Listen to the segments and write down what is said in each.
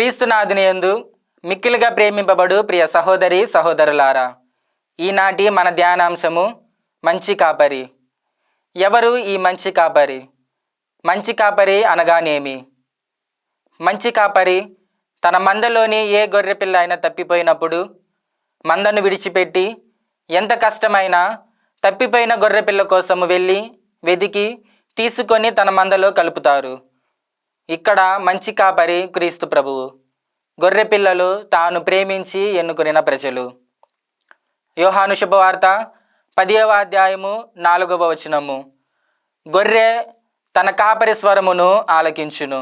క్రీస్తునాథుని యందు మిక్కిలిగా ప్రేమింపబడు ప్రియ సహోదరి సహోదరులారా, ఈనాటి మన ధ్యానాంశము మంచి కాపరి. ఎవరు ఈ మంచి కాపరి? మంచి కాపరి అనగానేమి? మంచి కాపరి తన మందలోని ఏ గొర్రెపిల్ల అయినా తప్పిపోయినప్పుడు మందను విడిచిపెట్టి ఎంత కష్టమైనా తప్పిపోయిన గొర్రెపిల్ల కోసము వెళ్ళి వెదికి తీసుకొని తన మందలో కలుపుతారు. ఇక్కడ మంచి కాపరి క్రీస్తు ప్రభువు. గొర్రెపిల్లలు తాను ప్రేమించి ఎన్నుకున్న ప్రజలు. యోహాను శుభవార్త 10వ అధ్యాయము 4వ వచనము. గొర్రె తన కాపరి స్వరమును ఆలకించును.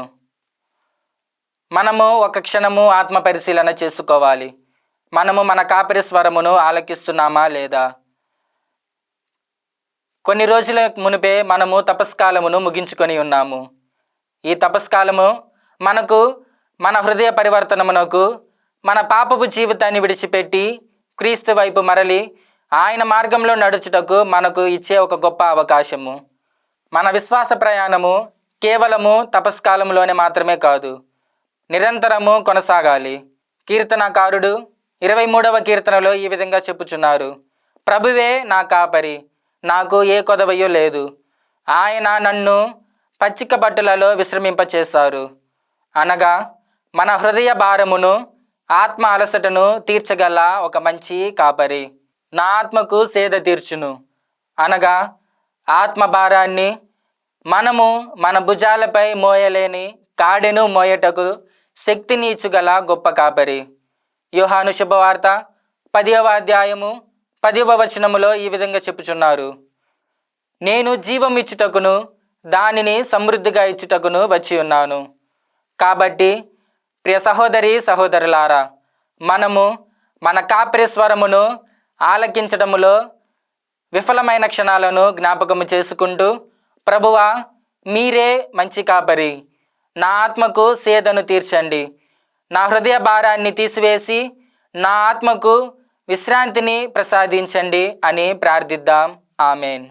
మనము ఒక క్షణము ఆత్మ పరిశీలన చేసుకోవాలి. మనము మన కాపరి స్వరమును ఆలకిస్తున్నామా లేదా? కొన్ని రోజుల మునిపే మనము తపస్కాలమును ముగించుకొని ఉన్నాము. ఈ తపస్కాలము మనకు మన హృదయ పరివర్తనమునకు, మన పాపపు జీవితాన్ని విడిచిపెట్టి క్రీస్తు వైపు మరలి ఆయన మార్గంలో నడుచుటకు మనకు ఇచ్చే ఒక గొప్ప అవకాశము. మన విశ్వాస ప్రయాణము కేవలము తపస్కాలంలోనే మాత్రమే కాదు, నిరంతరము కొనసాగాలి. కీర్తనకారుడు 23వ కీర్తనలో ఈ విధంగా చెప్పుచున్నారు: ప్రభువే నా కాపరి, నాకు ఏ కొదవయో లేదు. ఆయన నన్ను పచ్చిక బట్టులలో విశ్రమింపచేశారు. అనగా మన హృదయ భారమును, ఆత్మ అలసటను తీర్చగల ఒక మంచి కాపరి. నా ఆత్మకు సేద తీర్చును. అనగా ఆత్మ భారాన్ని మనము మన భుజాలపై మోయలేని కాడెను మోయటకు శక్తిని ఇచ్చుగల గొప్ప కాపరి. యోహాను శుభవార్త 10వ అధ్యాయము 10వ వచనములో ఈ విధంగా చెప్పుచున్నారు: నేను జీవం ఇచ్చుటకును దానిని సమృద్ధిగా ఇచ్చుటకును వచ్చి ఉన్నాను. కాబట్టి ప్రియ సహోదరి సహోదరులారా, మనము మన కాపరి స్వరమును ఆలకించడములో విఫలమైన క్షణాలను జ్ఞాపకము చేసుకుంటూ, ప్రభువా మీరే మంచి కాపరి, నా ఆత్మకు సేదను తీర్చండి, నా హృదయ భారాన్ని తీసివేసి నా ఆత్మకు విశ్రాంతిని ప్రసాదించండి అని ప్రార్థిద్దాం. ఆమెన్.